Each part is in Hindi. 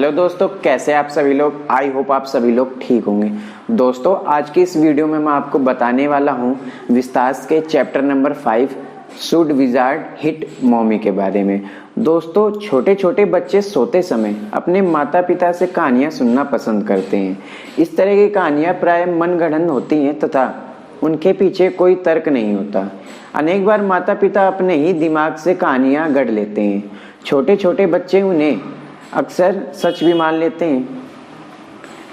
हेलो दोस्तों, कैसे आप सभी लोग। आई होप आप सभी लोग ठीक होंगे। दोस्तों, आज की इस वीडियो में मैं आपको बताने वाला हूं विस्तास के chapter number 5 should wizard hit mommy के बारे में। दोस्तों, छोटे छोटे बच्चे सोते समय अपने माता पिता से कहानियां सुनना पसंद करते हैं। इस तरह की कहानियां प्राय मनगढ़ंत होती हैं तथा उनके पीछे कोई तर्क नहीं होता। अनेक बार माता पिता अपने ही दिमाग से कहानियां गढ़ लेते हैं। छोटे छोटे बच्चे उन्हें अक्सर सच भी मान लेते हैं,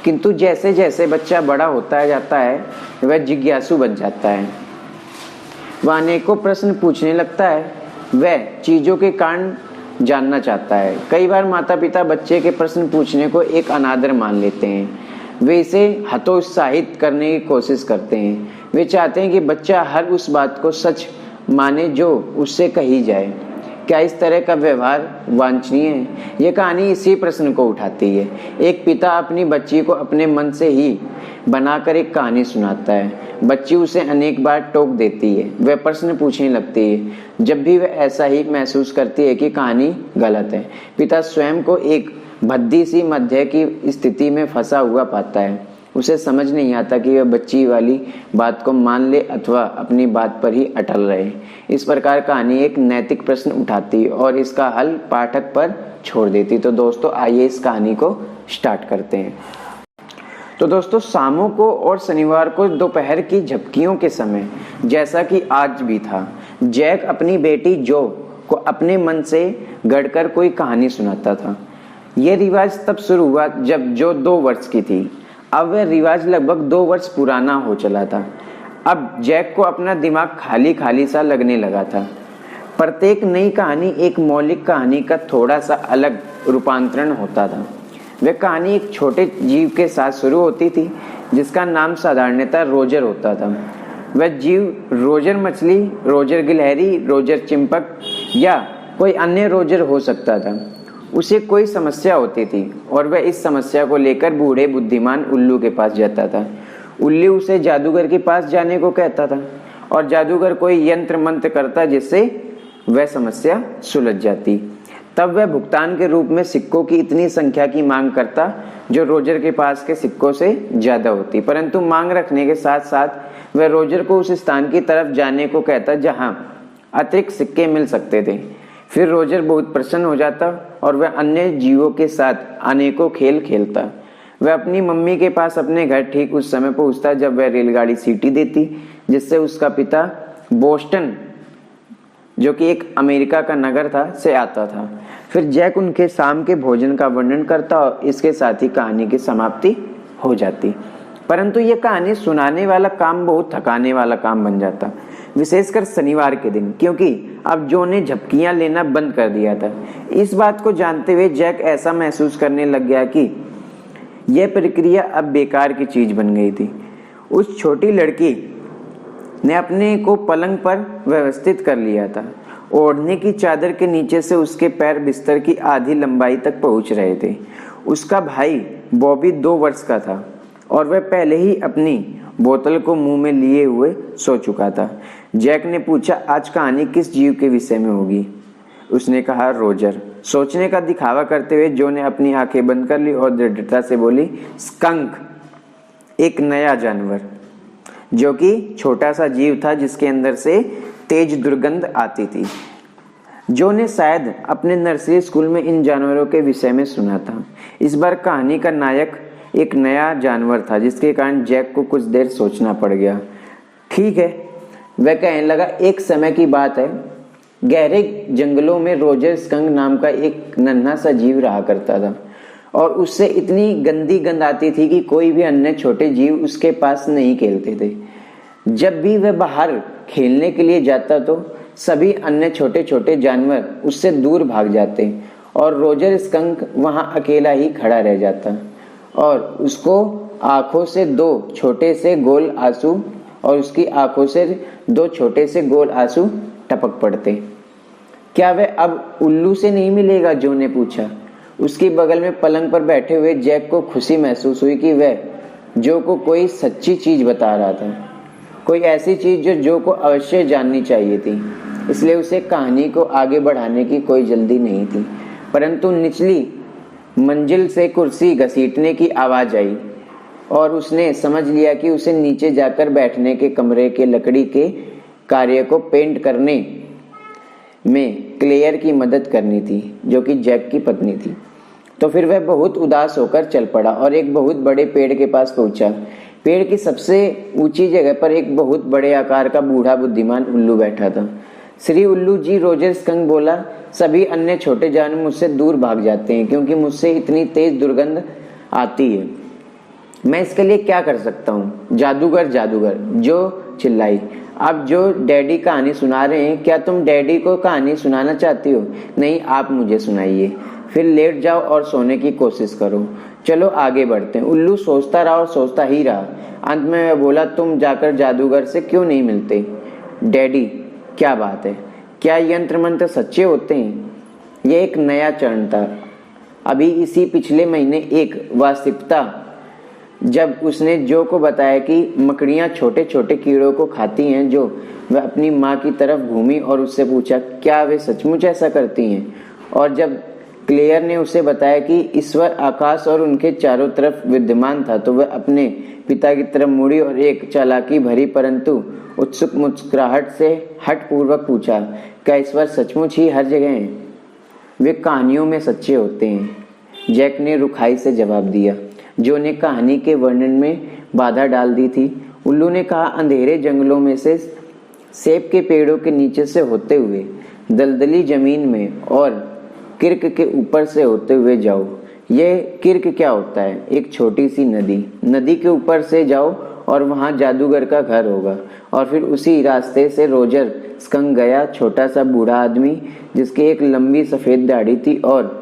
किंतु जैसे जैसे बच्चा बड़ा होता जाता है वह जिज्ञासु बन जाता है। वह अनेकों प्रश्न पूछने लगता है, वह चीजों के कारण जानना चाहता है। कई बार माता पिता बच्चे के प्रश्न पूछने को एक अनादर मान लेते हैं। वे इसे हतोत्साहित करने की कोशिश करते हैं। वे चाहते हैं कि बच्चा हर उस बात को सच माने जो उससे कही जाए। क्या इस तरह का व्यवहार वांछनीय है? यह कहानी इसी प्रश्न को उठाती है। एक पिता अपनी बच्ची को अपने मन से ही बनाकर एक कहानी सुनाता है। बच्ची उसे अनेक बार टोक देती है। वह प्रश्न पूछने लगती है। जब भी वह ऐसा ही महसूस करती है कि कहानी गलत है, पिता स्वयं को एक भद्दी सी मध्य की स्थिति में फंसा हुआ पाता है। उसे समझ नहीं आता कि वह बच्ची वाली बात को मान ले अथवा अपनी बात पर ही अटल रहे। इस प्रकार कहानी एक नैतिक प्रश्न उठाती और इसका हल पाठक पर छोड़ देती। तो दोस्तों, आइए इस कहानी को स्टार्ट करते हैं। तो दोस्तों, शामों को और शनिवार को दोपहर की झपकियों के समय, जैसा कि आज भी था, जैक अपनी बेटी जो को अपने मन से गढ़कर कोई कहानी सुनाता था। यह रिवाज तब शुरू हुआ जब जो 2 वर्ष की थी। अब वह रिवाज लगभग 2 वर्ष पुराना हो चला था। अब जैक को अपना दिमाग खाली खाली सा लगने लगा था। प्रत्येक नई कहानी एक मौलिक कहानी का थोड़ा सा अलग रूपांतरण होता था। वह कहानी एक छोटे जीव के साथ शुरू होती थी जिसका नाम साधारणतः रोजर होता था। वह जीव रोजर मछली, रोजर गिलहरी, रोजर चिंपक या कोई अन्य रोजर हो सकता था। उसे कोई समस्या होती थी और वह इस समस्या को लेकर बूढ़े बुद्धिमान उल्लू के पास जाता था। उल्लू उसे जादूगर के पास जाने को कहता था और जादूगर कोई यंत्र मंत्र करता जिससे वह समस्या सुलझ जाती। तब वह भुगतान के रूप में सिक्कों की इतनी संख्या की मांग करता जो रोजर के पास के सिक्कों से ज्यादा होती। परंतु मांग रखने के साथ साथ वह रोजर को उस स्थान की तरफ जाने को कहता जहां अतिरिक्त सिक्के मिल सकते थे। फिर रोजर बहुत प्रसन्न हो जाता और वह अन्य जीवों के साथ अनेकों खेल खेलता। वह अपनी मम्मी के पास अपने घर ठीक उस समय पहुंचता जब वह रेलगाड़ी सीटी देती जिससे उसका पिता बोस्टन, जो कि एक अमेरिका का नगर था, से आता था। फिर जैक उनके शाम के भोजन का वर्णन करता और इसके साथ ही कहानी की समाप्ति हो जाती। परंतु यह कहानी सुनाने वाला काम बहुत थकाने वाला काम बन जाता, विशेषकर शनिवार के दिन, क्योंकि अब जो ने झपकियां लेना बंद कर दिया था। इस बात को जानते हुए जैक ऐसा महसूस करने लग गया कि यह प्रक्रिया अब बेकार की चीज बन गई थी। उस छोटी लड़की ने अपने को पलंग पर व्यवस्थित कर लिया था। ओढ़ने की चादर के नीचे से उसके पैर बिस्तर की आधी लंबाई तक पहुंच रहे थे। उसका भाई बॉबी 2 वर्ष का था और वह पहले ही अपनी बोतल को मुंह में लिए हुए सो चुका था। जैक ने पूछा, आज कहानी किस जीव के विषय में होगी? उसने कहा, रोजर। सोचने का दिखावा करते हुए जो ने अपनी आंखें बंद कर ली और दृढ़ता से बोली, स्कंक, एक नया जानवर, जो कि छोटा सा जीव था जिसके अंदर से तेज दुर्गंध आती थी। जो ने शायद अपने नर्सरी स्कूल में इन जानवरों के विषय में सुना था। इस बार कहानी का नायक एक नया जानवर था जिसके कारण जैक को कुछ देर सोचना पड़ गया। ठीक है, वह कहने लगा, एक समय की बात है, गहरे जंगलों में रोजर स्कंक नाम का एक नन्हा सा जीव रहा करता था और उससे इतनी गंदी गंध आती थी कि कोई भी अन्य छोटे जीव उसके पास नहीं खेलते थे। जब भी वह बाहर खेलने के लिए जाता तो सभी अन्य छोटे छोटे जानवर उससे दूर भाग जाते और रोजर स्कंक वहां अकेला ही खड़ा रह जाता और उसको आंखों से 2 छोटे से गोल आंसू और उसकी आंखों से 2 छोटे से गोल आंसू टपक पड़ते। क्या वह अब उल्लू से नहीं मिलेगा? जो ने पूछा। उसके बगल में पलंग पर बैठे हुए जैक को खुशी महसूस हुई कि वह जो को कोई सच्ची चीज बता रहा था, कोई ऐसी चीज जो को अवश्य जाननी चाहिए थी। इसलिए उसे कहानी को आगे बढ़ाने की कोई जल्दी नहीं थी। परंतु निचली मंजिल से कुर्सी घसीटने की आवाज आई और उसने समझ लिया कि उसे नीचे जाकर बैठने के कमरे के लकड़ी के कार्य को पेंट करने में क्लेयर की मदद करनी थी, जो कि जैक की पत्नी थी। तो फिर वह बहुत उदास होकर चल पड़ा और एक बहुत बड़े पेड़ के पास पहुंचा। पेड़ की सबसे ऊंची जगह पर एक बहुत बड़े आकार का बूढ़ा बुद्धिमान उल्लू बैठा था। श्री उल्लू जी, रोजर स्कंक बोला, सभी अन्य छोटे जानवर मुझसे दूर भाग जाते हैं क्योंकि मुझसे इतनी तेज दुर्गंध आती है। मैं इसके लिए क्या कर सकता हूँ? जादूगर जादूगर, जो चिल्लाई। आप जो डैडी कहानी सुना रहे हैं, क्या तुम डैडी को कहानी सुनाना चाहती हो? नहीं, आप मुझे सुनाइए। फिर लेट जाओ और सोने की कोशिश करो। चलो आगे बढ़ते हैं। उल्लू सोचता रहा और सोचता ही रहा। अंत में वह बोला, तुम जाकर जादूगर से क्यों नहीं मिलते? डैडी, क्या बात है? क्या यंत्र मंत्र सच्चे होते हैं? यह एक नया चरण था। अभी इसी पिछले महीने एक वास्तविकता जब उसने जो को बताया कि मकड़ियां छोटे छोटे कीड़ों को खाती हैं, जो वह अपनी माँ की तरफ घूमी और उससे पूछा, क्या वे सचमुच ऐसा करती हैं? और जब क्लेयर ने उसे बताया कि ईश्वर आकाश और उनके चारों तरफ विद्यमान था, तो वह अपने पिता की तरफ मुड़ी और एक चालाकी भरी परंतु उत्सुक मुस्कुराहट से हठपूर्वक पूछा, क्या ईश्वर सचमुच ही हर जगह है? वे कहानियों में सच्चे होते हैं, जैक ने रुखाई से जवाब दिया, जो ने कहानी के वर्णन में बाधा डाल दी थी। उल्लू ने कहा, अंधेरे जंगलों में से सेब के पेड़ों के नीचे से होते हुए दलदली जमीन में और किर्क के ऊपर से होते हुए जाओ। यह किर्क क्या होता है? एक छोटी सी नदी। नदी के ऊपर से जाओ और वहां जादूगर का घर होगा। और फिर उसी रास्ते से रोजर स्कंक गया, छोटा सा बूढ़ा आदमी जिसकी एक लंबी सफेद दाढ़ी थी और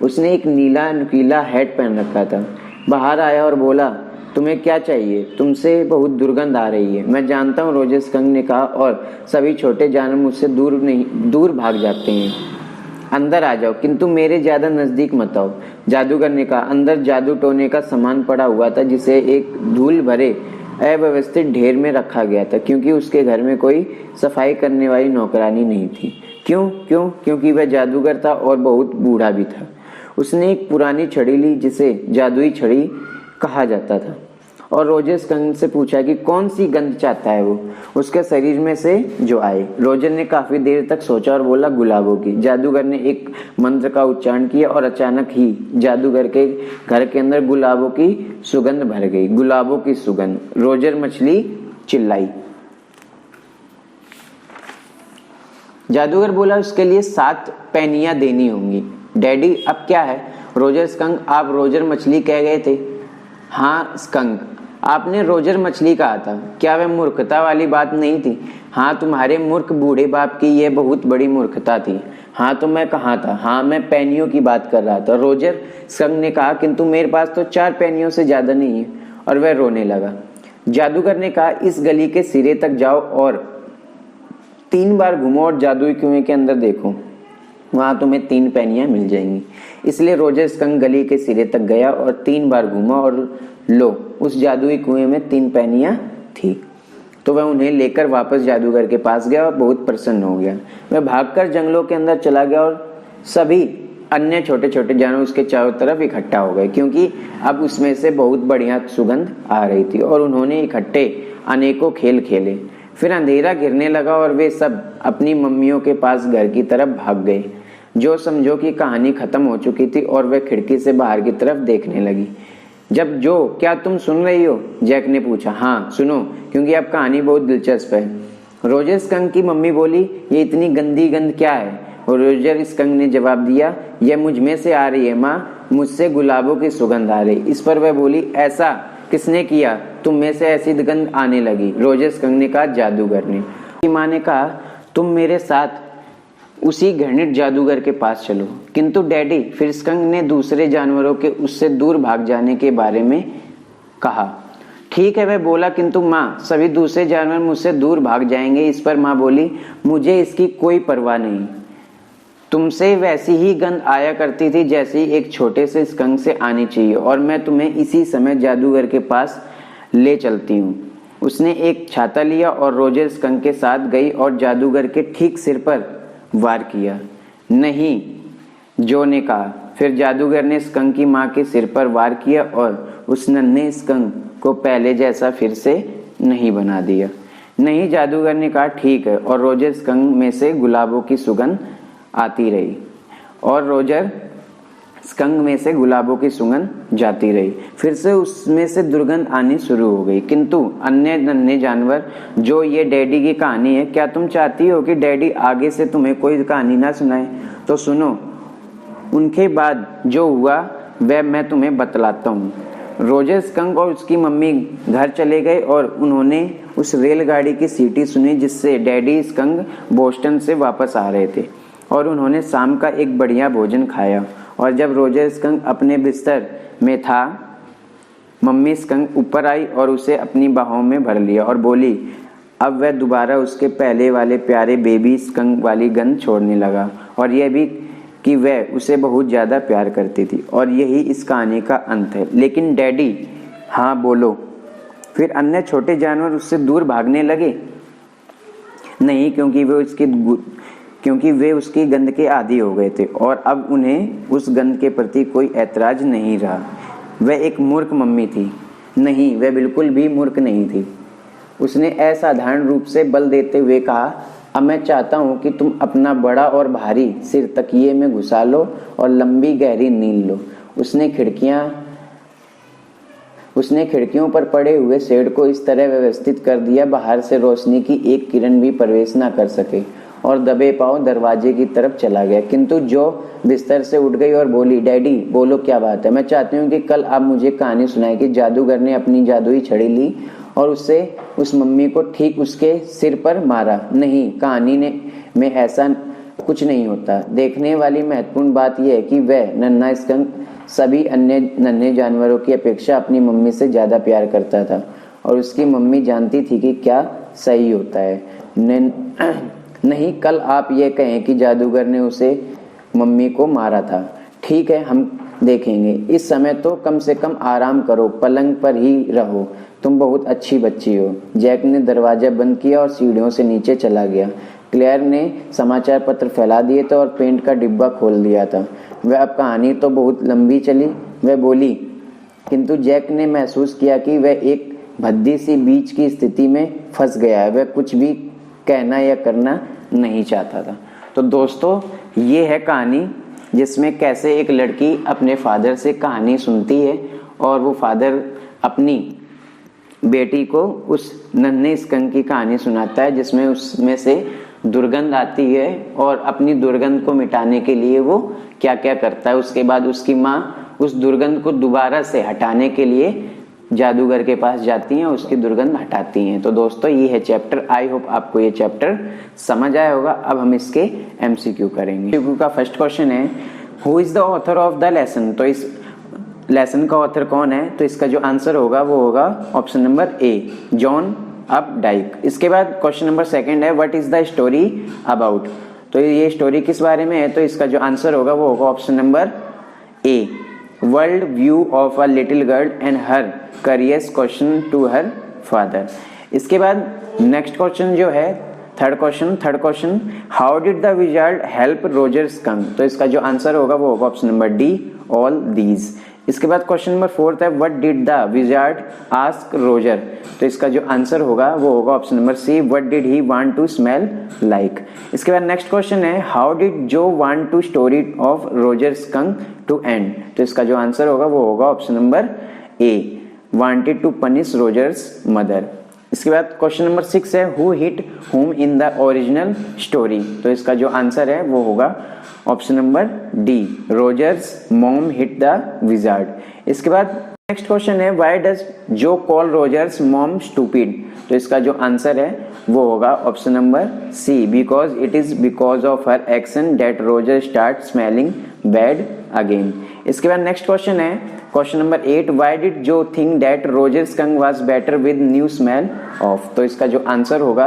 उसने एक नीला नुकीला हैट पहन रखा था। बाहर आया और बोला, तुम्हें क्या चाहिए? तुमसे बहुत दुर्गंध आ रही है। मैं जानता हूँ, रोजर स्कंक ने कहा, और सभी छोटे जानवर मुझसे दूर भाग जाते हैं। अंदर आ जाओ, किंतु मेरे ज्यादा नजदीक मत आओ। जादूगर ने कहा। अंदर जादू टोने का सामान पड़ा हुआ था, जिसे एक धूल भरे अव्यवस्थित ढेर में रखा गया था, क्योंकि उसके घर में कोई सफाई करने वाली नौकरानी नहीं थी। क्योंकि वह जादूगर था और बहुत बूढ़ा भी था। उसने एक पुरानी छड़ी ली, जिसे जादुई छड़ी कहा जाता था, और रोजर स्कंक से पूछा कि कौन सी गंध चाहता है वो उसके शरीर में से जो आए। रोजर ने काफी देर तक सोचा और बोला, गुलाबों की। जादूगर ने एक मंत्र का उच्चारण किया और अचानक ही जादूगर के घर के अंदर गुलाबों की सुगंध भर गई। गुलाबों की सुगंध। रोजर मछली चिल्लाई। जादूगर बोला, उसके लिए 7 पैनियां देनी होंगी। डैडी, अब क्या है? रोजर स्कंक, आप रोजर मछली कह गए थे। हाँ स्कंक, आपने रोजर मछली कहा था। क्या वह मूर्खता वाली बात नहीं थी? हाँ, तुम्हारे मूर्ख बूढ़े बाप की यह बहुत बड़ी मूर्खता थी। हाँ, तो मैं कहाँ था? हाँ, मैं पैनियों की बात कर रहा था, रोजर स्कंक ने कहा, किंतु मेरे पास तो 4 पैनियों से ज्यादा नहीं है। और वह रोने लगा। जादूगर ने कहा, इस गली के सिरे तक जाओ और 3 बार घूमो और जादुई कुएं के अंदर देखो, वहां तुम्हें 3 पैनियां मिल जाएंगी। इसलिए रोजर स्कंक गली के सिरे तक गया और 3 बार घूमा और लो, उस जादुई कुएं में 3 पैनियां थी। तो वह उन्हें लेकर वापस जादूगर के पास गया और बहुत प्रसन्न हो गया। वह भागकर जंगलों के अंदर चला गया और सभी अन्य छोटे छोटे जानवर उसके चारों तरफ इकट्ठा हो गए, क्योंकि अब उसमें से बहुत बढ़िया सुगंध आ रही थी और उन्होंने इकट्ठे अनेकों खेल खेले। फिर अंधेरा गिरने लगा और वे सब अपनी मम्मियों के पास घर की तरफ भाग गए। जो समझो कि कहानी खत्म हो चुकी थी और वह खिड़की से बाहर की तरफ देखने लगी। जब जो, क्या तुम सुन रही हो? जैक ने पूछा। हाँ, सुनो, क्योंकि अब कहानी बहुत दिलचस्प है। रोजर स्कंक की मम्मी बोली, ये इतनी गंदी गंध क्या है? और रोजर स्कंक ने जवाब दिया, यह मुझ में से आ रही है माँ, मुझसे गुलाबों की सुगंध आ रही। इस पर वह बोली, ऐसा किसने किया? तुम में से ऐसी गंध आने लगी। रोजर स्कंक ने कहा, जादूगर ने। माँ ने कहा, तुम मेरे साथ उसी घृणित जादूगर के पास चलो। किंतु डैडी, फिर स्कंक ने दूसरे जानवरों के उससे दूर भाग जाने के बारे में कहा। ठीक है, वह बोला, किंतु माँ, सभी दूसरे जानवर मुझसे दूर भाग जाएंगे। इस पर माँ बोली, मुझे इसकी कोई परवाह नहीं। तुमसे वैसी ही गंध आया करती थी जैसी एक छोटे से स्कंक से आनी चाहिए, और मैं तुम्हें इसी समय जादूगर के पास ले चलती हूँ। उसने एक छाता लिया और रोजर स्कंक के साथ गई और जादूगर के ठीक सिर पर वार किया। नहीं, जो ने कहा। फिर जादूगर ने स्कंक की माँ के सिर पर वार किया और उस नन्हे स्कंक को पहले जैसा फिर से नहीं बना दिया। नहीं, जादूगर ने कहा ठीक है, और रोजर स्कंक में से गुलाबों की सुगंध आती रही और रोजर स्कंक में से गुलाबों की सुगंध जाती रही। फिर से उसमें से दुर्गंध आनी शुरू हो गई। किंतु अन्य नन्हे जानवर, जो ये डैडी की कहानी है, क्या तुम चाहती हो कि डैडी आगे से तुम्हें कोई कहानी ना सुनाए? तो सुनो, उनके बाद जो हुआ वह मैं तुम्हें बतलाता हूँ। रोजर स्कंक और उसकी मम्मी घर चले गए और उन्होंने उस रेलगाड़ी की सीटी सुनी जिससे डैडी स्कंक बोस्टन से वापस आ रहे थे, और उन्होंने शाम का एक बढ़िया भोजन खाया। और जब रोजर स्कंक अपने बिस्तर में था, मम्मी स्कंक ऊपर आई और उसे अपनी बाहों में भर लिया और बोली। अब वह दोबारा उसके पहले वाले प्यारे बेबी स्कंक वाली गंध छोड़ने लगा, और यह भी कि वह उसे बहुत ज़्यादा प्यार करती थी। और यही इस कहानी का अंत है। लेकिन डैडी, हाँ बोलो। फिर अन्य छोटे जानवर उससे दूर भागने लगे? नहीं, क्योंकि वे उसकी गंध के आदी हो गए थे और अब उन्हें उस गंध के प्रति कोई ऐतराज नहीं रहा। वह एक मूर्ख मम्मी थी। नहीं, वह बिल्कुल भी मूर्ख नहीं थी। उसने असाधारण रूप से बल देते हुए कहा, अब मैं चाहता हूँ कि तुम अपना बड़ा और भारी सिर तकिए में घुसा लो और लंबी गहरी नींद लो। उसने खिड़कियों पर पड़े हुए शेड को इस तरह व्यवस्थित कर दिया बाहर से रोशनी की एक किरण भी प्रवेश न कर सके, और दबे पांव दरवाजे की तरफ चला गया। किंतु जो बिस्तर से उठ गई और बोली, डैडी बोलो क्या बात है? मैं चाहती हूँ कि कल आप मुझे कहानी सुनाएं कि जादूगर ने अपनी जादुई छड़ी ली और उससे उस मम्मी को ठीक उसके सिर पर मारा। नहीं, कहानी में ऐसा कुछ नहीं होता। देखने वाली महत्वपूर्ण बात यह है कि वह नन्हा स्कंक सभी अन्य नन्हे जानवरों की अपेक्षा अपनी मम्मी से ज़्यादा प्यार करता था, और उसकी मम्मी जानती थी कि क्या सही होता है। नहीं, कल आप ये कहें कि जादूगर ने उसे मम्मी को मारा था। ठीक है, हम देखेंगे। इस समय तो कम से कम आराम करो, पलंग पर ही रहो। तुम बहुत अच्छी बच्ची हो। जैक ने दरवाजा बंद किया और सीढ़ियों से नीचे चला गया। क्लेयर ने समाचार पत्र फैला दिए थे और पेंट का डिब्बा खोल दिया था। वह अब कहानी तो बहुत लंबी चली, वह बोली, किंतु जैक ने महसूस किया कि वह एक भद्दी सी बीच की स्थिति में फंस गया है। वह कुछ भी कहना या करना नहीं चाहता था। तो दोस्तों, ये है कहानी जिसमें कैसे एक लड़की अपने फादर से कहानी सुनती है और वो फादर अपनी बेटी को उस नन्हे स्कंक की कहानी सुनाता है जिसमें उसमें से दुर्गंध आती है, और अपनी दुर्गंध को मिटाने के लिए वो क्या क्या करता है। उसके बाद उसकी माँ उस दुर्गंध को दोबारा से हटाने के लिए जादूगर के पास जाती हैं, उसकी दुर्गंध हटाती हैं। तो दोस्तों, ये है चैप्टर। आई होप आपको ये चैप्टर समझ आया होगा। अब हम इसके एमसीक्यू करेंगे। एमसीक्यू का फर्स्ट क्वेश्चन है, who is the author of the lesson? तो इस लेसन का ऑथर कौन है? तो इसका जो आंसर होगा वो होगा ऑप्शन नंबर ए, जॉन अपडाइक। इसके बाद क्वेश्चन नंबर सेकंड है, what is the story about? तो ये स्टोरी किस बारे में है? तो इसका जो आंसर होगा वो होगा option number A, world view of a little girl and her careers question to her father. इसके बाद नेक्स्ट क्वेश्चन जो है third question, how did the wizard help Roger Skunk? तो इसका जो आंसर होगा वो होगा option number D, all these. इसके बाद क्वेश्चन नंबर फोर्थ है, what did the wizard ask Roger? तो इसका जो आंसर होगा वो होगा option number C, what did he want to smell like? इसके बाद नेक्स्ट क्वेश्चन है, how did Jo want to story of Roger Skunk to end? तो इसका जो आंसर होगा वो होगा option number A, wanted to punish Roger's mother. इसके बाद क्वेश्चन नंबर 6 है, हु हिट हुम इन द ओरिजिनल स्टोरी? तो इसका जो आंसर है वो होगा option number D, Roger's mom hit the wizard. इसके बाद नेक्स्ट क्वेश्चन है, why does Jo call Roger's mom stupid? तो इसका जो आंसर है वो होगा option number C, because it is because of her action that Roger start smelling bad again. इसके बाद नेक्स्ट क्वेश्चन है question number 8, why did Jo think that Roger Skunk was better with new smell of? तो इसका जो आंसर होगा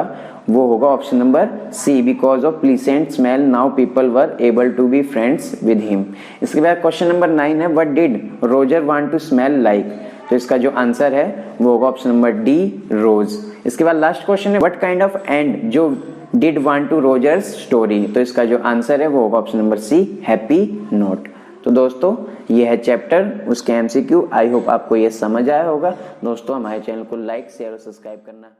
वो होगा option number C, because of pleasant smell now people were able to be friends with him. इसके बाद क्वेश्चन नंबर 9 है, what did Roger want to smell like? तो इसका जो आंसर है वो होगा ऑप्शन नंबर डी, रोज। इसके बाद लास्ट क्वेश्चन है, what kind of end Jo did want to Roger's story? तो इसका जो आंसर है वो होगा option number C, happy note. तो दोस्तों ये है चैप्टर, उसके एमसीक्यू। आई होप आपको ये समझ आया होगा। दोस्तों हमारे चैनल को लाइक शेयर और सब्सक्राइब करना